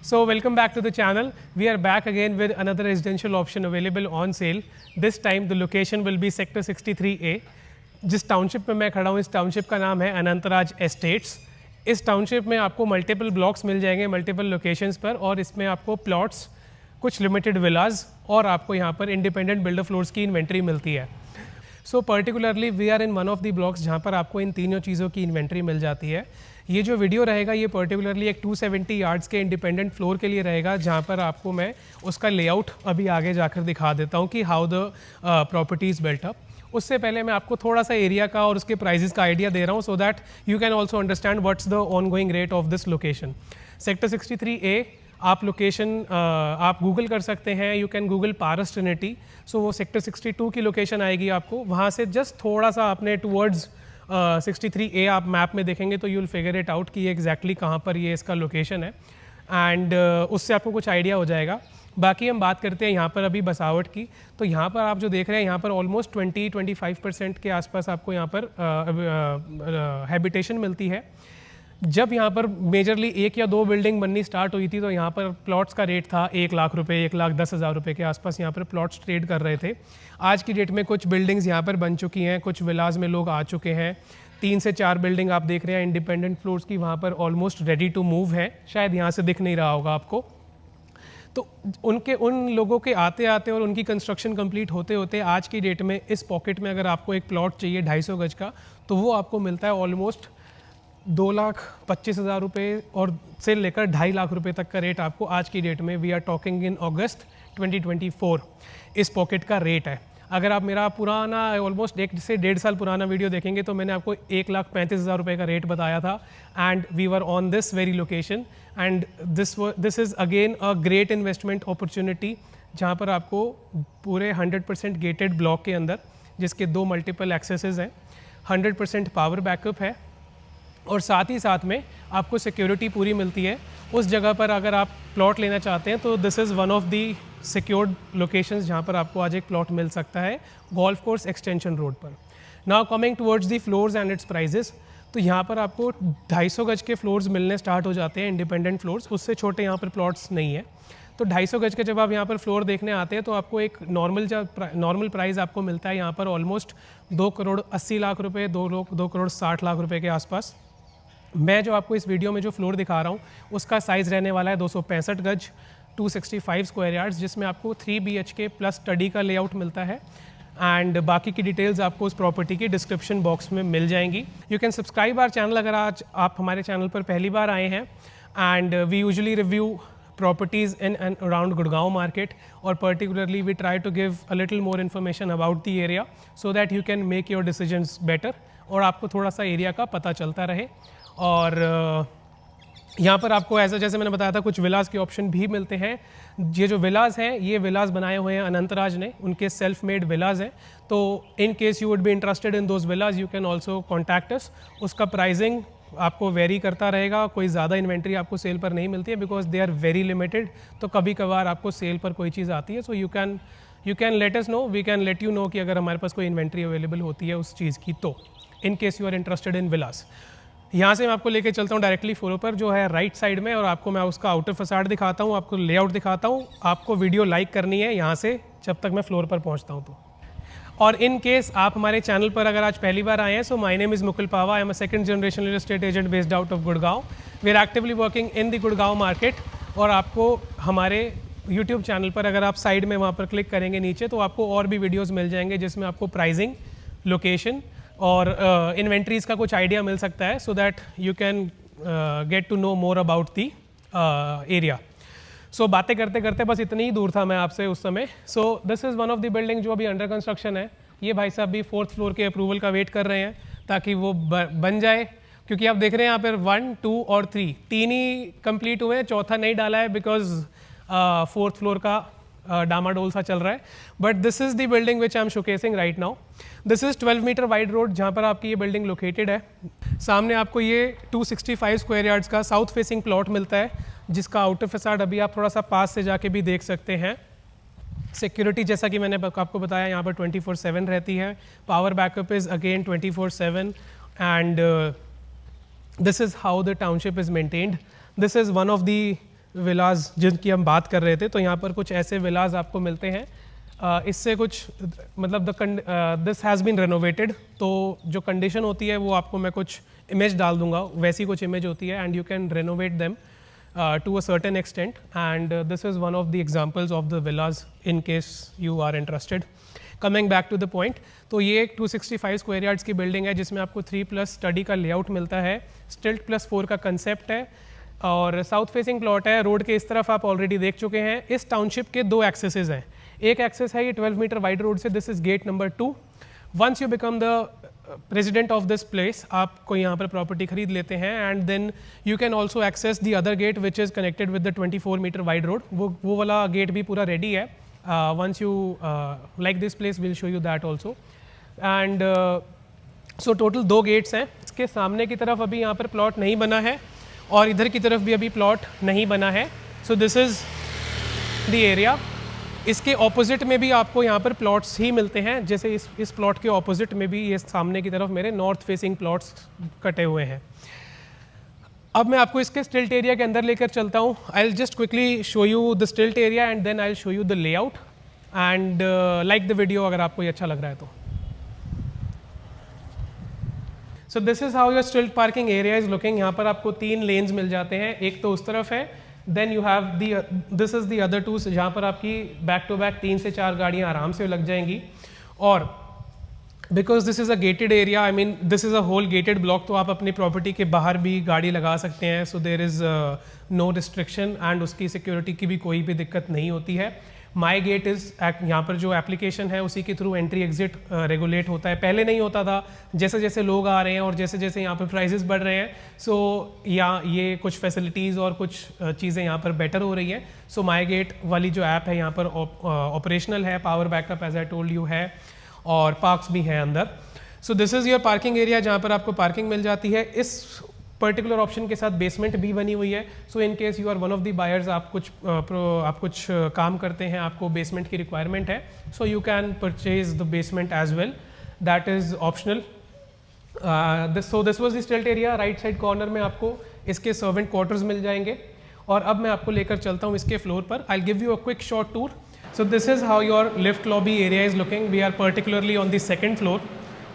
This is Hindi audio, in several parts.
So welcome back to the channel. We are back again with another residential option available on sale. This time the location will be Sector 63A. जिस टाउनशिप में मैं खड़ा हूँ इस टाउनशिप का नाम है अनंतराज एस्टेट्स। इस टाउनशिप में आपको मल्टीपल ब्लॉक्स मिल जाएंगे मल्टीपल लोकेशंस पर, और इसमें आपको प्लॉट्स, कुछ लिमिटेड विलाज और आपको यहाँ पर इंडिपेंडेंट बिल्डर फ्लोर्स की इन्वेंट्री मिलती है। So particularly we are in one of the blocks जहाँ पर आपको इन तीनों चीज़ों की इन्वेंट्री मिल जाती है। ये जो वीडियो रहेगा ये पर्टिकुलरली एक 270 यार्ड्स के इंडिपेंडेंट फ्लोर के लिए रहेगा, जहाँ पर आपको मैं उसका लेआउट अभी आगे जाकर दिखा देता हूँ कि how the property is built up. उससे पहले मैं आपको थोड़ा सा एरिया का और उसके प्राइजेस का आइडिया दे रहा हूँ, so that you can also understand what's the on going rate of this location. Sector 63A आप लोकेशन आप गूगल कर सकते हैं, you can Google Paras Trinity. So वो सेक्टर 62 की लोकेशन आएगी आपको, वहाँ से जस्ट थोड़ा सा अपने टूवर्ड्स 63A आप मैप में देखेंगे तो you will figure it out कि एग्जैक्टली कहाँ पर ये इसका लोकेशन है, एंड उससे आपको कुछ आइडिया हो जाएगा। बाकी हम बात करते हैं यहाँ पर अभी बसावट की। तो यहाँ पर आप जो देख रहे हैं यहाँ पर ऑलमोस्ट 20-25% के आसपास आपको यहाँ पर हैबिटेशन मिलती है। जब यहाँ पर मेजरली 1 या 2 बिल्डिंग बननी स्टार्ट हुई थी तो यहाँ पर प्लॉट्स का रेट था 1 लाख रुपए, 1,10,000 रुपए के आसपास यहाँ पर प्लॉट्स ट्रेड कर रहे थे। आज की डेट में कुछ बिल्डिंग्स यहाँ पर बन चुकी हैं, कुछ विलाज में लोग आ चुके हैं। 3 से 4 बिल्डिंग आप देख रहे हैं इंडिपेंडेंट फ्लोर्स की, वहाँ पर ऑलमोस्ट रेडी टू मूव है। शायद यहाँ से दिख नहीं रहा होगा आपको। तो उन लोगों के आते आते और उनकी कंस्ट्रक्शन कंप्लीट होते होते आज की डेट में इस पॉकेट में अगर आपको एक प्लॉट चाहिए 250 गज का, तो वो आपको मिलता है ऑलमोस्ट 2,25,000 रुपये और से लेकर 2.5 लाख रुपए तक का रेट आपको आज की डेट में, वी आर टॉकिंग इन अगस्त 2024, इस पॉकेट का रेट है। अगर आप मेरा पुराना ऑलमोस्ट 1 से 1.5 साल पुराना वीडियो देखेंगे तो मैंने आपको 1,35,000 रुपये का रेट बताया था, and we were on this very location, and this is again a great investment opportunity, जहाँ पर आपको पूरे 100% गेटेड ब्लॉक के अंदर, जिसके 2 मल्टीपल एक्सेसेस हैं, 100% पावर बैकअप है, और साथ ही साथ में आपको सिक्योरिटी पूरी मिलती है। उस जगह पर अगर आप प्लॉट लेना चाहते हैं तो this is one of the secured locations जहाँ पर आपको आज एक प्लॉट मिल सकता है गोल्फ कोर्स एक्सटेंशन रोड पर। Now coming towards the floors and its prices, तो यहाँ पर आपको 250 गज के फ्लोर्स मिलने स्टार्ट हो जाते हैं, इंडिपेंडेंट फ्लोर्स, उससे छोटे यहाँ पर प्लॉट्स नहीं है। तो 250 गज के जब आप यहाँ पर फ्लोर देखने आते हैं तो आपको एक नॉर्मल प्राइस आपको मिलता है यहाँ पर ऑलमोस्ट 2,80,00,000 रुपये, 2,60,00,000 रुपये के आसपास। मैं जो आपको इस वीडियो में जो फ्लोर दिखा रहा हूँ उसका साइज़ रहने वाला है 265 गज, 265 स्क्वायर यार्ड्स, जिसमें आपको 3 BHK प्लस स्टडी का लेआउट मिलता है, एंड बाकी की डिटेल्स आपको उस प्रॉपर्टी की डिस्क्रिप्शन बॉक्स में मिल जाएंगी। You can subscribe our channel अगर आज आप हमारे चैनल पर पहली बार आए हैं, and we usually review properties in and around Gurgaon market, or particularly we try to give a little more information about the area so that you can make your decisions better, और आपको थोड़ा सा एरिया का पता चलता रहे। और यहाँ पर आपको ऐसा, जैसे मैंने बताया था, कुछ विलास के ऑप्शन भी मिलते हैं। ये जो विलास हैं ये विलास बनाए हुए हैं अनंतराज ने, उनके सेल्फ मेड विलास हैं। तो in case you would be interested in those Vilas you can also contact us. उसका प्राइसिंग आपको वेरी करता रहेगा, कोई ज़्यादा इन्वेंट्री आपको सेल पर नहीं मिलती है because they are very limited. तो कभी कभार आपको सेल पर कोई चीज़ आती है, so you can let us know, we can let you know कि अगर हमारे पास कोई इन्वेंट्री अवेलेबल होती है उस चीज़ की, तो in case you are interested in villas. यहाँ से मैं आपको लेके चलता हूँ डायरेक्टली फ्लोर पर जो है राइट साइड में, और आपको मैं उसका आउटर फसाड दिखाता हूँ, आपको लेआउट दिखाता हूँ। आपको वीडियो लाइक करनी है यहाँ से जब तक मैं फ्लोर पर पहुँचता हूँ तो। और इन केस आप हमारे चैनल पर अगर आज पहली बार आए हैं, so my name is Mukul Pawa, I am a second generation real estate agent based out of Gurgaon. We are actively working in the Gurgaon market, और आपको हमारे यूट्यूब चैनल पर अगर आप साइड में वहाँ पर क्लिक करेंगे नीचे तो आपको और भी वीडियोज़ मिल जाएंगे जिसमें आपको प्राइसिंग, लोकेशन और इन्वेंट्रीज़ का कुछ आइडिया मिल सकता है, so that you can get to know more about the area. So बातें करते करते बस इतनी ही दूर था मैं आपसे उस समय। सो this is one of the building जो अभी अंडर कंस्ट्रक्शन है। ये भाई साहब भी 4th फ्लोर के अप्रूवल का वेट कर रहे हैं ताकि वो बन जाए, क्योंकि आप देख रहे हैं यहाँ पर 1, 2 और 3 ही कंप्लीट हुए हैं, चौथा नहीं डाला है बिकॉज 4th फ्लोर का डामाडोल सा चल रहा है। But this is the building which I am showcasing right now. This is 12 metre wide road जहाँ पर आपकी ये बिल्डिंग लोकेटेड है। सामने आपको ये 265 स्क्वायर यार्ड्स का साउथ फेसिंग प्लॉट मिलता है, जिसका आउटर फसाड अभी आप थोड़ा सा पास से जाके भी देख सकते हैं। सिक्योरिटी जैसा कि मैंने आपको बताया यहाँ पर 24/7 रहती है। Power backup is again 24/7, and this is how the township is maintained. This is one of the villas जिनकी हम बात कर रहे थे, तो यहाँ पर कुछ ऐसे विलाज आपको मिलते हैं। इससे कुछ मतलब दिस हैज़ बीन रेनोवेटेड, तो जो कंडीशन होती है वो आपको मैं कुछ इमेज डाल दूंगा, वैसी कुछ इमेज होती है, and you can renovate them to a certain extent, and this is one of the examples of the villas in case you are interested. Coming back to the point, तो ये एक 265 स्क्वायर यार्ड्स की बिल्डिंग है जिसमें आपको 3+ स्टडी का लेआउट मिलता है, स्टिल्ट +4 का कंसेप्ट है, और साउथ फेसिंग प्लॉट है। रोड के इस तरफ आप ऑलरेडी देख चुके हैं। इस टाउनशिप के 2 एक्सेसेस हैं। एक एक्सेस है ये 12 मीटर वाइड रोड से, this is gate number 2। Once you become the resident of this place, आपको यहाँ पर प्रॉपर्टी खरीद लेते हैं, and then you can also access the other gate which is connected with the 24 metre wide road. वो वाला गेट भी पूरा रेडी है। Once you like this place will show you that also. And so total 2 gates हैं। इसके सामने की तरफ अभी यहाँ पर प्लॉट नहीं बना है, और इधर की तरफ भी अभी प्लॉट नहीं बना है। So this is the area. इसके ऑपोजिट में भी आपको यहाँ पर प्लॉट्स ही मिलते हैं, जैसे इस प्लॉट के ऑपोजिट में भी ये सामने की तरफ मेरे नॉर्थ फेसिंग प्लॉट्स कटे हुए हैं। अब मैं आपको इसके स्टिल्ट एरिया के अंदर लेकर चलता हूँ। I will just quickly show you the stilt area and then I will show you the layout, and like the video अगर आपको ये अच्छा लग रहा है तो। So this is how your stilt parking area is looking. यहाँ पर आपको 3 लेन्स मिल जाते हैं, एक तो उस तरफ है, then you have this is the other 2, जहाँ पर आपकी बैक टू बैक 3 से 4 गाड़ियाँ आराम से लग जाएंगी। और because this is a gated area, I mean this is a whole gated block, तो आप अपनी प्रॉपर्टी के बाहर भी गाड़ी लगा सकते हैं। So there is no restriction, and उसकी सिक्योरिटी की भी कोई भी दिक्कत नहीं होती है। माई गेट इज़ यहाँ पर जो एप्लीकेशन है उसी के थ्रू एंट्री एग्जिट रेगुलेट होता है। पहले नहीं होता था, जैसे जैसे लोग आ रहे हैं और जैसे जैसे यहाँ पर प्राइजेस बढ़ रहे हैं, सो ये कुछ फैसिलिटीज़ और कुछ चीज़ें यहाँ पर बेटर हो रही हैं। सो माई गेट वाली जो ऐप है यहाँ पर ऑपरेशनल है, power backup as I told you है, और पार्क्स भी हैं अंदर। So this is your parking area, जहाँ पर आपको पार्किंग मिल जाती है। इस पर्टिकुलर ऑप्शन के साथ बेसमेंट भी बनी हुई है। So in case you are one of the buyers, आप कुछ काम करते हैं, आपको बेसमेंट की रिक्वायरमेंट है, so you can purchase the basement as well, that is optional. So this was the stilt area. Right side corner में आपको इसके सर्वेंट क्वार्टर्स मिल जाएंगे, और अब मैं आपको लेकर चलता हूँ इसके फ्लोर पर। I will give you a quick short tour. So this is how your lift lobby area is looking. We are particularly on the 2nd floor,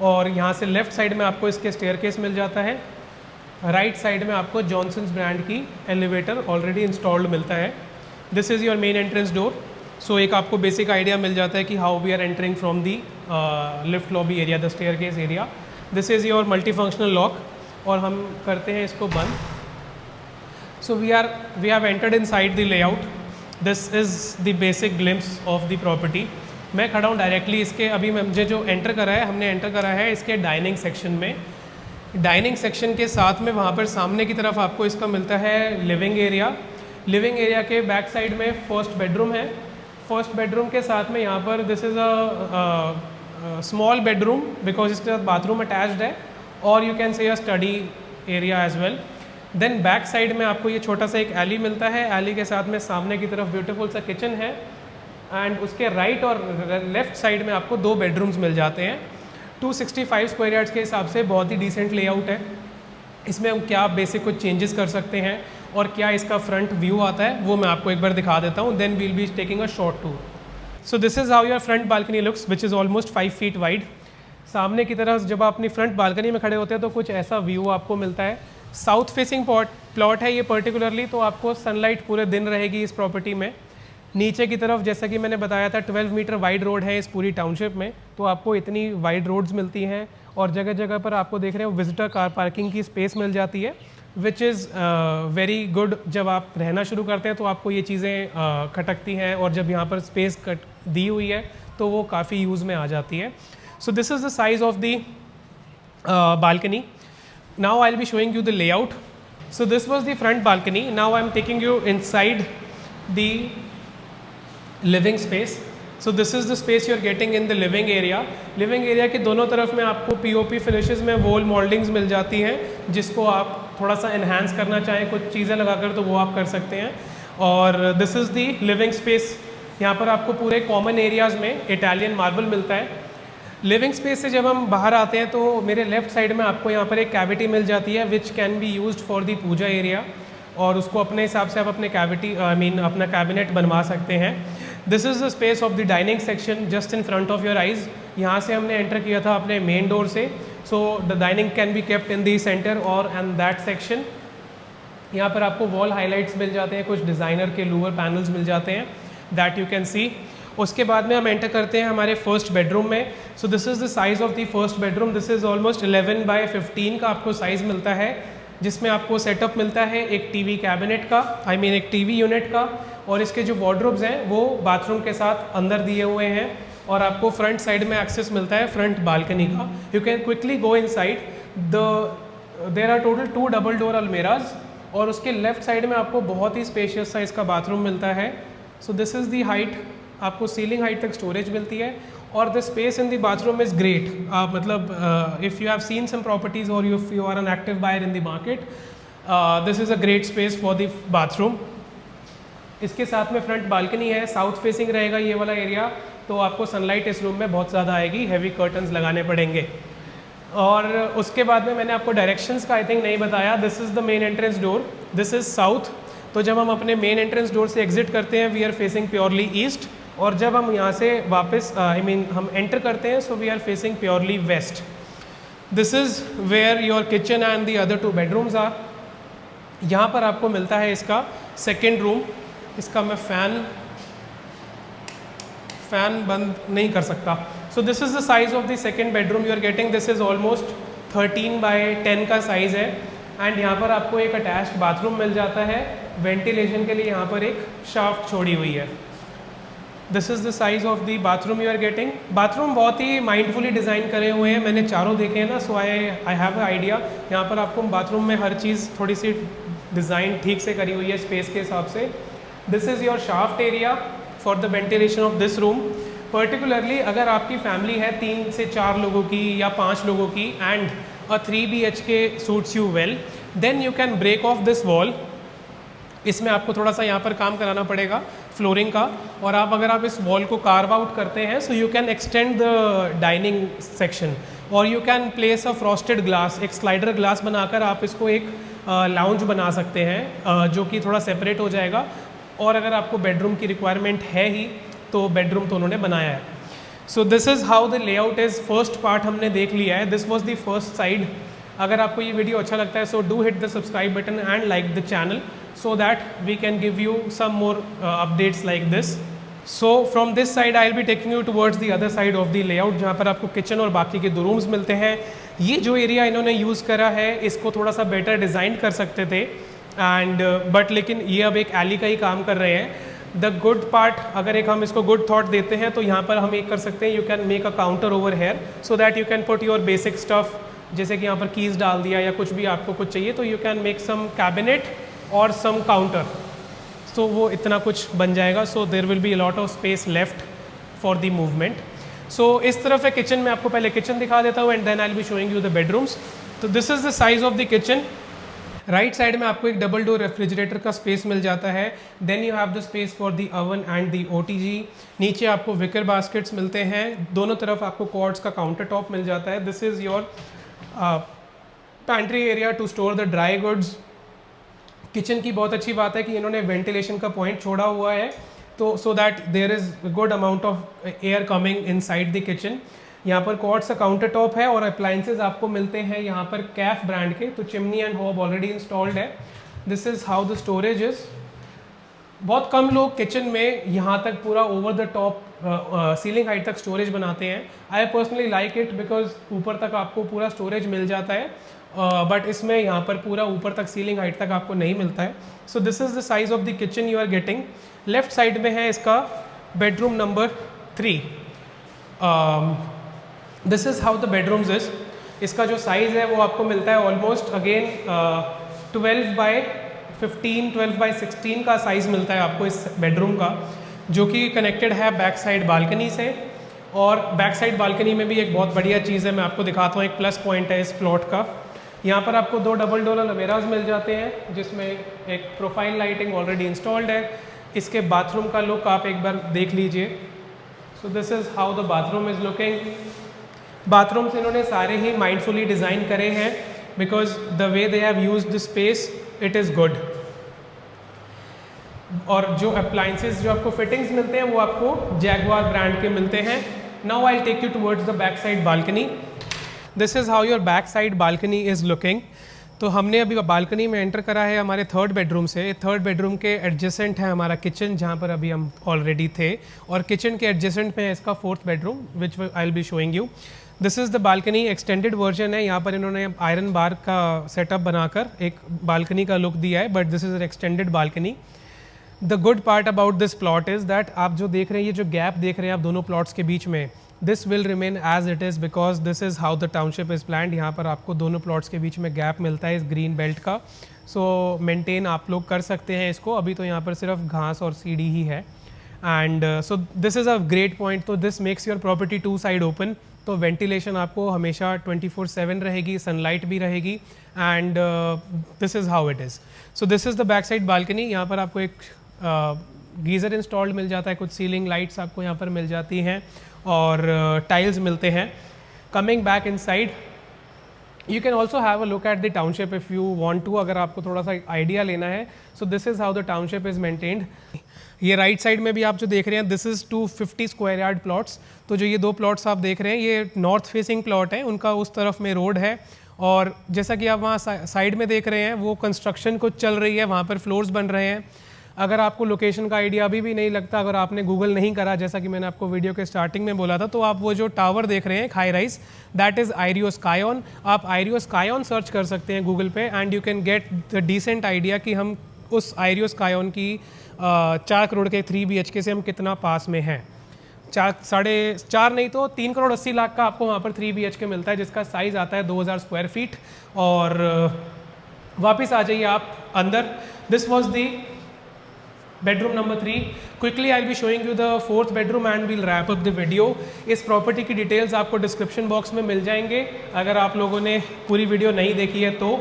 और यहाँ से लेफ्ट साइड में आपको इसके स्टेयरकेस मिल जाता है। राइट साइड में आपको जॉनसन्स ब्रांड की एलिवेटर ऑलरेडी इंस्टॉल्ड मिलता है। This is your main entrance door. So एक आपको बेसिक आइडिया मिल जाता है कि how we are entering from the lift lobby area, the staircase area. This is your multi functional lock, और हम करते हैं इसको बंद। So we have entered inside the layout. This is the basic glimpse of the property. मैं खड़ा हूँ डायरेक्टली इसके, अभी मुझे जो एंटर करा है, हमने एंटर करा है इसके डाइनिंग सेक्शन में। डाइनिंग सेक्शन के साथ में वहाँ पर सामने की तरफ आपको इसका मिलता है लिविंग एरिया। लिविंग एरिया के बैक साइड में फर्स्ट बेडरूम है। फर्स्ट बेडरूम के साथ में यहाँ पर this is a small bedroom, because इसके साथ बाथरूम अटैच्ड है, और you can say a study area as well. Then back side में आपको ये छोटा सा एक एली मिलता है। एली के साथ में सामने की तरफ ब्यूटीफुल सा किचन है, एंड उसके राइट और लेफ्ट साइड में आपको 2 बेडरूम्स मिल जाते हैं। 265 स्क्वायर यार्ड्स के हिसाब से बहुत ही डिसेंट लेआउट है। इसमें हम क्या बेसिक कुछ चेंजेस कर सकते हैं और क्या इसका फ्रंट व्यू आता है, वो मैं आपको एक बार दिखा देता हूँ। Then we'll be taking a short tour. So this is how your front balcony looks, which is almost 5 feet wide. सामने की तरफ जब आप अपनी फ्रंट बालकनी में खड़े होते हैं तो कुछ ऐसा व्यू आपको मिलता है। साउथ फेसिंग प्लॉट है ये पर्टिकुलरली, तो आपको सनलाइट पूरे दिन रहेगी इस प्रॉपर्टी में। नीचे की तरफ जैसा कि मैंने बताया था 12 मीटर वाइड रोड है इस पूरी टाउनशिप में, तो आपको इतनी वाइड रोड्स मिलती हैं, और जगह जगह पर आपको देख रहे हो विजिटर कार पार्किंग की स्पेस मिल जाती है, विच इज़ वेरी गुड। जब आप रहना शुरू करते हैं तो आपको ये चीज़ें खटकती हैं, और जब यहाँ पर स्पेस दी हुई है तो वो काफ़ी यूज़ में आ जाती है। So this is the size of the balcony. Now I will be showing you the layout. So this was the front balcony. Now I am taking you inside the living space. So this is the space you are getting in the living area. Living area के दोनों तरफ में आपको पीओपी फिनिशेस में वॉल मोल्डिंग्स मिल जाती हैं, जिसको आप थोड़ा सा इन्हांस करना चाहें कुछ चीज़ें लगाकर तो वो आप कर सकते हैं। और this is the living space. यहाँ पर आपको पूरे कॉमन एरियाज़ में इटालियन मार्बल मिलता है। लिविंग स्पेस से जब हम बाहर आते हैं तो मेरे लेफ्ट साइड में आपको यहाँ पर एक कैविटी मिल जाती है, which can be used for the puja area. और उसको अपने हिसाब से आप अपने कैविटी अपना कैबिनेट बनवा सकते हैं। This is the space of the dining section just in front of your eyes. यहाँ से हमने एंटर किया था अपने मेन डोर से, so the dining can be kept in the centre और एंड दैट सेक्शन। यहाँ पर आपको वॉल हाईलाइट्स मिल जाते हैं, कुछ डिज़ाइनर के लूवर पैनल्स मिल जाते हैं दैट यू कैन सी। उसके बाद में हम एंटर करते हैं हमारे फर्स्ट बेडरूम में। So this is the size of the first bedroom. This is almost 11 by 15 का आपको साइज़ मिलता है, जिसमें आपको सेटअप मिलता है एक टीवी कैबिनेट का, एक टीवी यूनिट का, और इसके जो वार्डरोब्स हैं वो बाथरूम के साथ अंदर दिए हुए हैं, और आपको फ्रंट साइड में एक्सेस मिलता है फ्रंट बालकनी का। You can quickly go inside there are total 2 double door almirahs, और उसके लेफ्ट साइड में आपको बहुत ही स्पेशियस साइज़ का बाथरूम मिलता है। So this is the height, आपको सीलिंग हाइट तक स्टोरेज मिलती है, और the space in the bathroom is great. मतलब if you have seen some properties और if you are an active buyer in the market, this is a great space for the bathroom. इसके साथ में फ्रंट बालकनी है, साउथ फेसिंग रहेगा ये वाला एरिया, तो आपको सनलाइट इस रूम में बहुत ज़्यादा आएगी, हैवी कर्टन्स लगाने पड़ेंगे। और उसके बाद में मैंने आपको डायरेक्शंस का आई थिंक नहीं बताया। This is the main entrance door, this is south. तो जब हम अपने मेन एंट्रेंस डोर से एग्जिट करते हैं we are facing purely east, और जब हम यहाँ से वापस हम एंटर करते हैं so we are facing purely west. This is where your kitchen and the other 2 bedrooms are. यहाँ पर आपको मिलता है इसका सेकेंड रूम। इसका मैं फ़ैन बंद नहीं कर सकता। So this is the size of the second bedroom you are getting. This is almost 13 by 10 का साइज़ है, एंड यहाँ पर आपको एक अटैच्ड बाथरूम मिल जाता है। वेंटिलेशन के लिए यहाँ पर एक शाफ्ट छोड़ी हुई है। This is the size of the bathroom you are getting. Bathroom बहुत ही माइंडफुली डिज़ाइन करे हुए हैं, मैंने चारों देखे हैं ना, सो आई हैव अ आइडिया। यहाँ पर आपको बाथरूम में हर चीज़ थोड़ी सी डिज़ाइन ठीक से करी हुई है स्पेस के हिसाब से। This is your shaft area for the ventilation of this room. Particularly अगर आपकी फैमिली है 3 से 4 लोगों की या 5 लोगों की, and a 3 BHK suits you well, then you can break off this wall. इसमें आपको थोड़ा सा यहाँ पर काम कराना पड़ेगा फ्लोरिंग का, और अगर आप इस वॉल को कार्व आउट करते हैं so you can extend the dining section, और you can place a frosted glass, एक स्लाइडर ग्लास बनाकर आप इसको एक लाउंज बना सकते हैं, जो कि थोड़ा सेपरेट हो जाएगा। और अगर आपको बेडरूम की रिक्वायरमेंट है ही तो बेडरूम तो उन्होंने बनाया है। So this is how the layout is. First part हमने देख लिया है, this was the first side. अगर आपको ये वीडियो अच्छा लगता है so do hit the subscribe button and like the channel so that we can give you some more updates like this. So from this side I'll be taking you towards the other side of the layout, जहाँ पर आपको किचन और बाकी के 2 रूम्स मिलते हैं। ये जो एरिया इन्होंने यूज़ करा है इसको थोड़ा सा बेटर डिज़ाइन कर सकते थे, एंड बट लेकिन ये अब एक एली का ही काम कर रहे हैं। द गुड पार्ट, अगर एक हम इसको गुड थॉट देते हैं तो यहाँ पर हम एक कर सकते हैं, you can make a counter over here so that you can put your basic stuff, जैसे कि यहाँ पर कीज़ डाल दिया या कुछ भी आपको कुछ चाहिए तो you can make some cabinet और सम काउंटर, सो वो इतना कुछ बन जाएगा। So there will be a lot of space left for the movement. So इस तरफ है किचन, मैं आपको पहले किचन दिखा देता हूँ and then I will be showing you the bedrooms. तो this is the size of the kitchen. Right side में आपको एक डबल डोर रेफ्रिजरेटर का स्पेस मिल जाता है। Then you have the space for the oven and the OTG। नीचे आपको विकर बास्केट्स मिलते हैं, दोनों तरफ आपको क्वार्ट्ज का काउंटर टॉप मिल जाता है। This is your pantry area to store the dry goods. Kitchen की बहुत अच्छी बात है कि इन्होंने वेंटिलेशन का पॉइंट छोड़ा हुआ है, तो so that there is good amount of air coming inside the kitchen. यहाँ पर क्वार्ट्ज का काउंटर टॉप है और अप्लाइंसेज आपको मिलते हैं यहाँ पर कैफ ब्रांड के, तो chimney and hob already installed है। This is how the storage is. बहुत कम लोग किचन में यहाँ तक पूरा over the top ceiling height तक स्टोरेज बनाते हैं। I personally like it because ऊपर तक आपको पूरा स्टोरेज मिल जाता है, बट इसमें यहाँ पर पूरा ऊपर तक सीलिंग हाइट तक आपको नहीं मिलता है। So this is the size of the kitchen you are getting. Left side में है इसका bedroom number 3। This is how the bedrooms is. इसका जो साइज़ है वो आपको मिलता है ऑलमोस्ट अगेन 12 बाय 15, 12 बाय 16 का साइज़ मिलता है आपको इस बेडरूम का, जो कि कनेक्टेड है बैक साइड बालकनी से। और बैक साइड बालकनी में भी एक बहुत बढ़िया चीज़ है, मैं आपको दिखाता हूँ, एक प्लस पॉइंट है इस प्लॉट का। यहाँ पर आपको 2 डबल डोर अलमेराज मिल जाते हैं जिसमें एक प्रोफाइल लाइटिंग ऑलरेडी इंस्टॉल्ड है। इसके बाथरूम का लुक आप एक बार देख लीजिए। सो this is how the bathroom is looking. Bathrooms इन्होंने सारे ही माइंडफुली डिज़ाइन करे हैं because the way they have used the space it is good. और जो अप्लाइंसेस जो आपको फिटिंग्स मिलते हैं वो आपको जैगवार ब्रांड के मिलते हैं। Now I take you towards the back side balcony. This is how your back side balcony is looking. तो हमने अभी बालकनी में एंटर करा है हमारे थर्ड बेडरूम से। थर्ड बेडरूम के एडजेसेंट है हमारा किचन, जहाँ पर अभी हम ऑलरेडी थे, और किचन के एडजेसेंट में है इसका fourth bedroom which I will be showing you. This is the balcony, extended version है। यहाँ पर इन्होंने आयरन बार का सेटअप बनाकर एक बालकनी का लुक दिया है, but this is an extended balcony. The good part about this plot is that आप जो देख रहे हैं, ये जो गैप देख रहे हैं आप दोनों प्लॉट्स के बीच में, this will remain as it is because this is how the township is planned. यहाँ पर आपको दोनों प्लॉट्स के बीच में गैप मिलता है इस ग्रीन बेल्ट का। सो मेंटेन आप लोग कर सकते हैं इसको। अभी तो यहाँ पर सिर्फ घास और सीढ़ी ही है, and so this is a great point. तो this makes your property two side open, तो वेंटिलेशन आपको हमेशा 24/7 रहेगी, सनलाइट भी रहेगी, and this is how it is. So this is the back side balcony. यहाँ पर आपको एक गीज़र इंस्टॉल्ड मिल जाता है, कुछ सीलिंग लाइट्स आपको यहाँ पर मिल जाती हैं, और टाइल्स मिलते हैं। Coming back inside, you can also have a look at the township if you want to, अगर आपको थोड़ा सा आइडिया लेना है। So this is how the township is maintained. ये राइट साइड में भी आप जो देख रहे हैं, this is 250 square yard plots. तो जो ये दो प्लॉट्स आप देख रहे हैं, ये नॉर्थ फेसिंग प्लॉट है, उनका उस तरफ में रोड है, और जैसा कि आप वहाँ साइड में देख रहे हैं, वो कंस्ट्रक्शन कुछ चल रही है, वहाँ पर फ्लोर्स बन रहे हैं। अगर आपको लोकेशन का आइडिया अभी भी नहीं लगता, अगर आपने गूगल नहीं करा, जैसा कि मैंने आपको वीडियो के स्टार्टिंग में बोला था, तो आप वो जो टावर देख रहे हैं high rise, that is Ireo Skyon. आप आयरियो स्काईऑन सर्च कर सकते हैं गूगल पे, and you can get the decent idea कि हम उस आयरियो स्काईऑन की 4 करोड़ के 3 BHK से हम कितना पास में हैं। 4.5 नहीं तो 3,80,00,000 का आपको वहाँ पर 3 BHK मिलता है, जिसका साइज़ आता है 2000 स्क्वायर फीट। और वापस आ जाइए आप अंदर। This was the bedroom number 3। Quickly I will be showing you the fourth bedroom and will wrap up the video. इस प्रॉपर्टी की डिटेल्स आपको डिस्क्रिप्शन बॉक्स में मिल जाएंगे अगर आप लोगों ने पूरी वीडियो नहीं देखी है तो।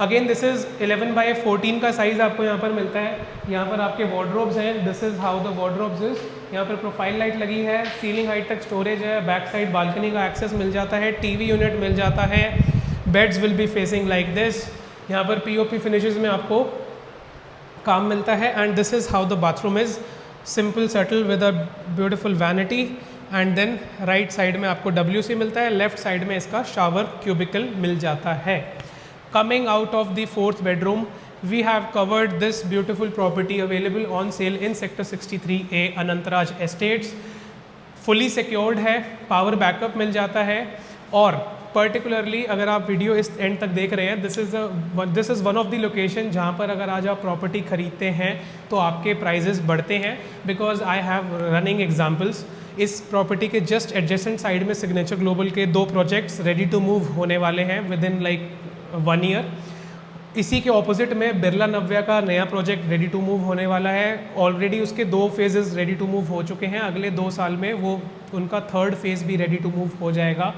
अगेन दिस इज़ 11/14 का साइज़ आपको यहाँ पर मिलता है। यहाँ पर आपके वार्डरोब्स हैं, this is how the wardrobes is. यहाँ पर प्रोफाइल लाइट लगी है, सीलिंग हाइट तक स्टोरेज है, बैक साइड बालकनी का एक्सेस मिल जाता है, टीवी यूनिट मिल जाता है, beds will be facing like this. यहाँ पर POP फिनिशेस में आपको काम मिलता है, and this is how the bathroom is, simple subtle with a beautiful vanity. And then right side में आपको WC मिलता है, लेफ्ट साइड में इसका शावर क्यूबिकल मिल जाता है। Coming out of the fourth bedroom, we have covered this beautiful property available on sale in Sector 63A Anantaraj Estates. Fully secured है, power backup मिल जाता है, और पर्टिकुलरली अगर आप वीडियो इस एंड तक देख रहे हैं, this is one of the location जहाँ पर अगर आज आप प्रॉपर्टी खरीदते हैं तो आपके प्राइजेस बढ़ते हैं, because I have running examples. इस प्रॉपर्टी के जस्ट एडजेसेंट साइड में सिग्नेचर ग्लोबल के 2 प्रोजेक्ट्स रेडी टू मूव होने वाले हैं विद इन लाइक 1 ईयर। इसी के ऑपोजिट में बिरला नव्या का नया प्रोजेक्ट रेडी टू मूव होने वाला है। ऑलरेडी उसके 2 फेजेस रेडी टू मूव हो चुके हैं, अगले 2 साल में वो उनका 3rd फेज़ भी रेडी टू मूव हो जाएगा।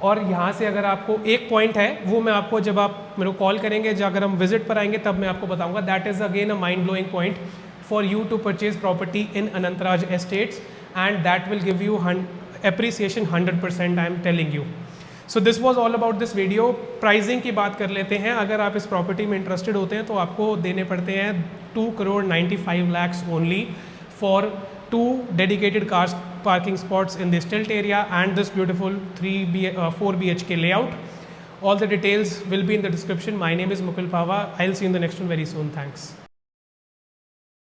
और यहाँ से अगर आपको एक पॉइंट है, वो मैं आपको जब आप मेरे को कॉल करेंगे, जब अगर हम विजिट पर आएंगे तब मैं आपको बताऊँगा। That is again a mind blowing point for you to purchase property in Anantraj estates, and that will give you appreciation 100%, I am telling you. So this was all about this video. Pricing की बात कर लेते हैं। अगर आप इस प्रॉपर्टी में इंटरेस्टेड होते हैं तो आपको देने पड़ते हैं 2,95,00,000 only for 2 dedicated car parking spots in the stilt area and this beautiful 4 BHK layout. All the details will be in the description. My name is Mukul Pava. I'll see you in the next one very soon. Thanks.